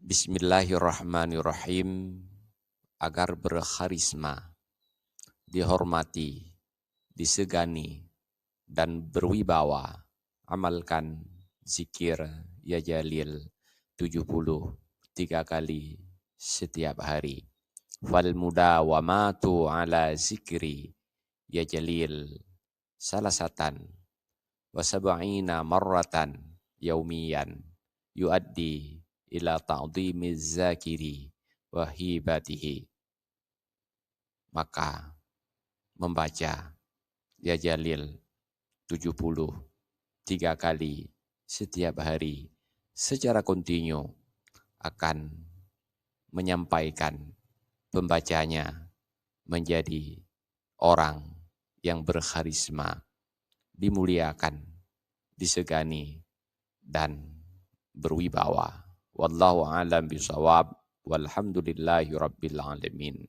Bismillahirrahmanirrahim. Agar berkarisma, dihormati, disegani, dan berwibawa, amalkan zikir ya jalil 73 kali setiap hari. Fal mudawamatu ala zikri ya jalil salasatan wa sab'ina marratan yaumiyan yuaddi ila ta'dhimiz zakiri wa hibatihi. Maka membaca ya jalil 73 kali setiap hari secara kontinu akan menyampaikan pembacanya menjadi orang yang berkarisma, dimuliakan, disegani, dan berwibawa. Wallahu a'lam bishawab. Walhamdulillahi rabbil alamin.